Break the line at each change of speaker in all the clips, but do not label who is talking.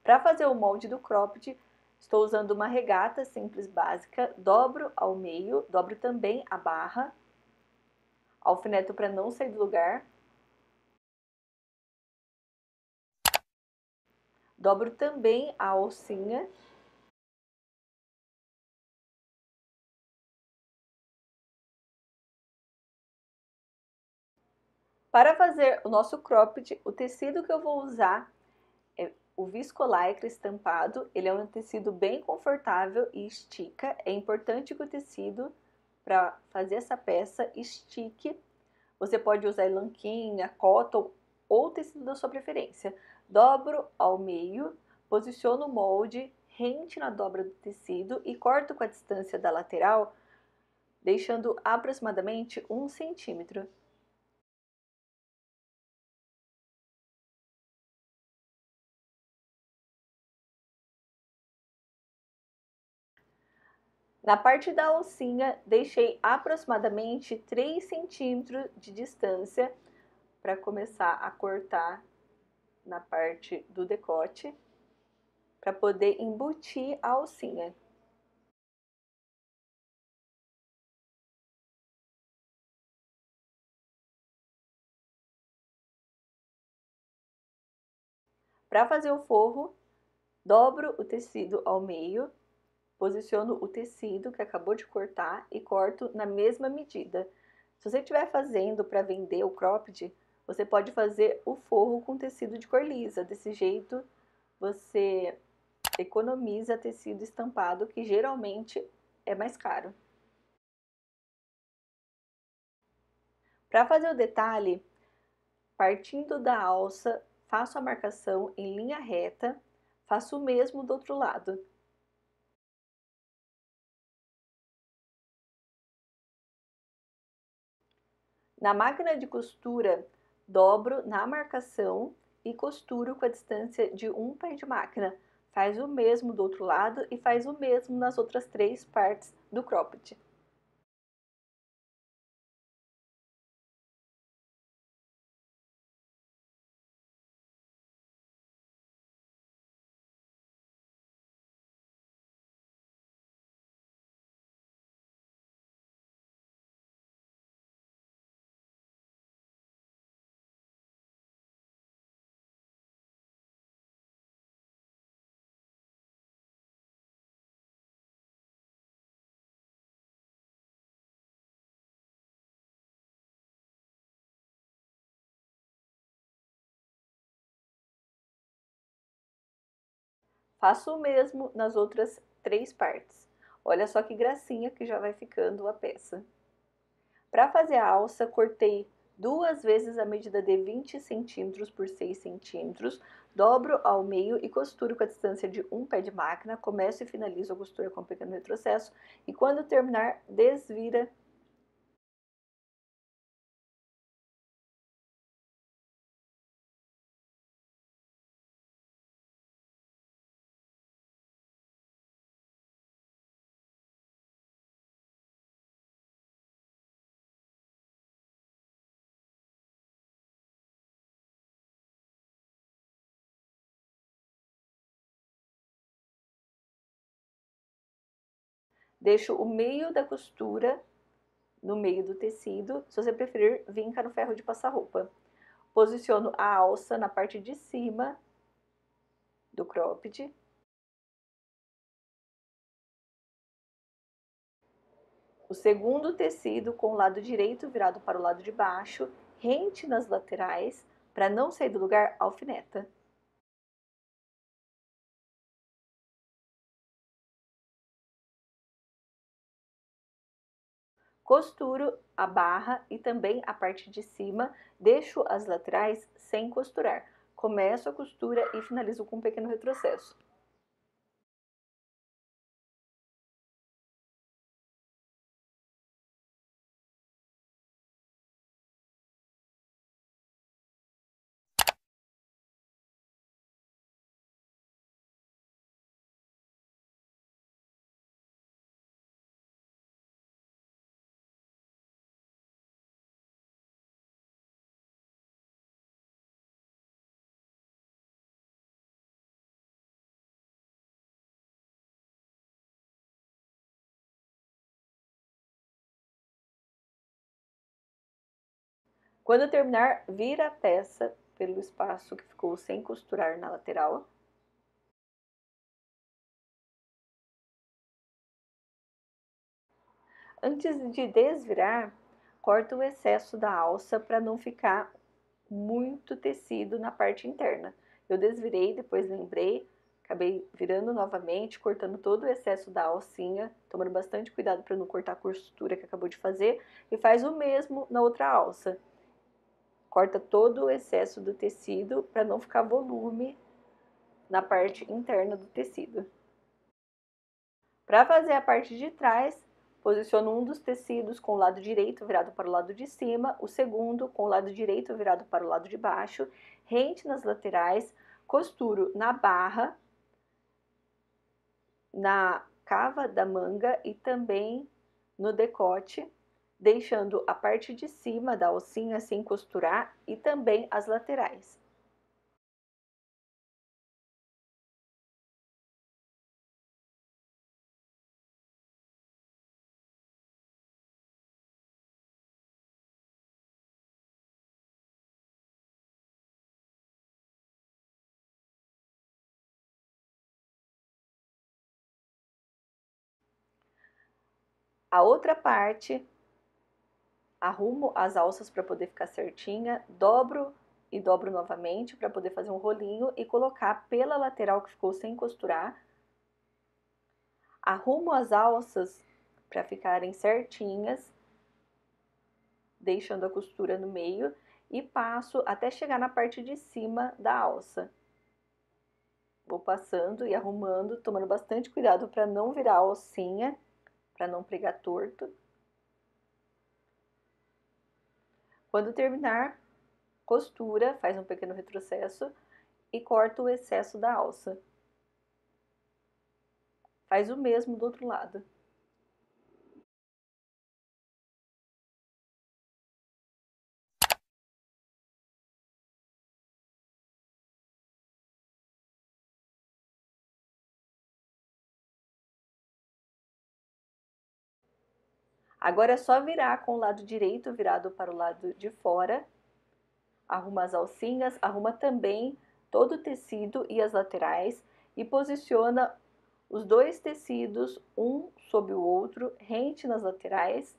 Para fazer o molde do cropped, estou usando uma regata simples básica, dobro ao meio, dobro também a barra, alfineto para não sair do lugar, dobro também a alcinha. Para fazer o nosso cropped, o tecido que eu vou usar é o viscolaicra estampado. Ele é um tecido bem confortável e estica. É importante que o tecido, para fazer essa peça, estique. Você pode usar elanquinha, cotton ou tecido da sua preferência. Dobro ao meio, posiciono o molde rente na dobra do tecido e corto com a distância da lateral, deixando aproximadamente 1 centímetro. Na parte da alcinha, deixei aproximadamente 3 centímetros de distância para começar a cortar na parte do decote, para poder embutir a alcinha. Para fazer o forro, dobro o tecido ao meio, posiciono o tecido que acabou de cortar e corto na mesma medida. Se você estiver fazendo para vender o cropped, você pode fazer o forro com tecido de cor lisa. Desse jeito, você economiza tecido estampado, que geralmente é mais caro. Para fazer o detalhe, partindo da alça, faço a marcação em linha reta, faço o mesmo do outro lado. Na máquina de costura, dobro na marcação e costuro com a distância de um pé de máquina. Faz o mesmo do outro lado e faz o mesmo nas outras 3 partes do cropped. Faço o mesmo nas outras 3 partes. Olha só que gracinha que já vai ficando a peça. Para fazer a alça, cortei 2 vezes a medida de 20 centímetros por 6 centímetros, dobro ao meio e costuro com a distância de um pé de máquina, começo e finalizo a costura com um pequeno retrocesso e quando terminar, desvira. Deixo o meio da costura no meio do tecido, se você preferir, vinca no ferro de passar roupa. Posiciono a alça na parte de cima do cropped. O segundo tecido com o lado direito virado para o lado de baixo, rente nas laterais, para não sair do lugar, alfineta. Costuro a barra e também a parte de cima, deixo as laterais sem costurar. Começo a costura e finalizo com um pequeno retrocesso. Quando terminar, vira a peça pelo espaço que ficou sem costurar na lateral. Antes de desvirar, corta o excesso da alça para não ficar muito tecido na parte interna. Eu desvirei, depois lembrei, acabei virando novamente, cortando todo o excesso da alcinha, tomando bastante cuidado para não cortar a costura que acabou de fazer, e faz o mesmo na outra alça. Corta todo o excesso do tecido para não ficar volume na parte interna do tecido. Para fazer a parte de trás, posiciona um dos tecidos com o lado direito virado para o lado de cima, o segundo com o lado direito virado para o lado de baixo, rente nas laterais, costuro na barra, na cava da manga e também no decote, deixando a parte de cima da alcinha sem costurar e também as laterais. A outra parte, arrumo as alças para poder ficar certinha, dobro e dobro novamente para poder fazer um rolinho e colocar pela lateral que ficou sem costurar. Arrumo as alças para ficarem certinhas, deixando a costura no meio e passo até chegar na parte de cima da alça. Vou passando e arrumando, tomando bastante cuidado para não virar a alcinha, para não pregar torto. Quando terminar, costura, faz um pequeno retrocesso e corta o excesso da alça. Faz o mesmo do outro lado. Agora é só virar com o lado direito virado para o lado de fora. Arruma as alcinhas, arruma também todo o tecido e as laterais e posiciona os dois tecidos um sobre o outro, rente nas laterais,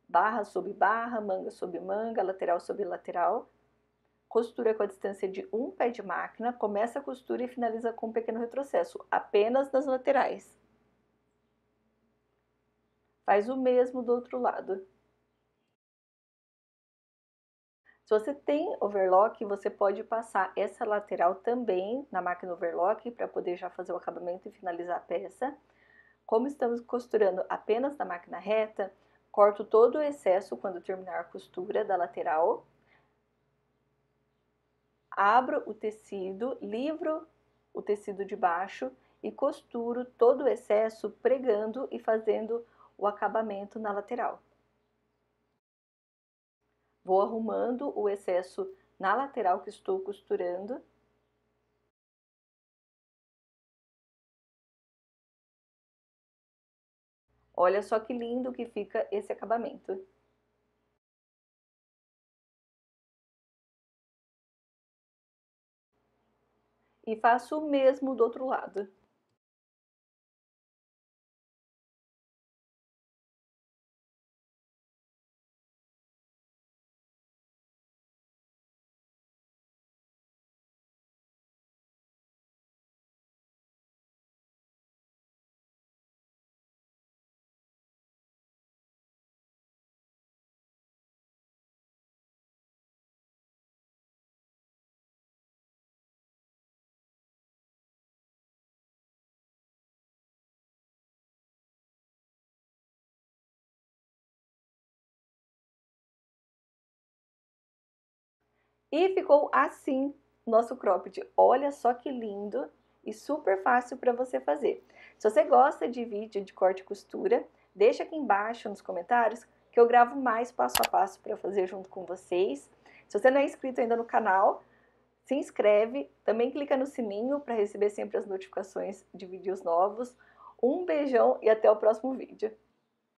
barra sobre barra, manga sobre manga, lateral sobre lateral. Costura com a distância de um pé de máquina, começa a costura e finaliza com um pequeno retrocesso, apenas nas laterais. Faz o mesmo do outro lado. Se você tem overlock, você pode passar essa lateral também na máquina overlock para poder já fazer o acabamento e finalizar a peça. Como estamos costurando apenas na máquina reta, corto todo o excesso quando terminar a costura da lateral. Abro o tecido, livro o tecido de baixo e costuro todo o excesso pregando e fazendo o acabamento na lateral. Vou arrumando o excesso na lateral que estou costurando. Olha só que lindo que fica esse acabamento. E faço o mesmo do outro lado. E ficou assim nosso cropped. Olha só que lindo e super fácil para você fazer. Se você gosta de vídeo de corte e costura, deixa aqui embaixo nos comentários que eu gravo mais passo a passo para fazer junto com vocês. Se você não é inscrito ainda no canal, se inscreve, também clica no sininho para receber sempre as notificações de vídeos novos. Um beijão e até o próximo vídeo.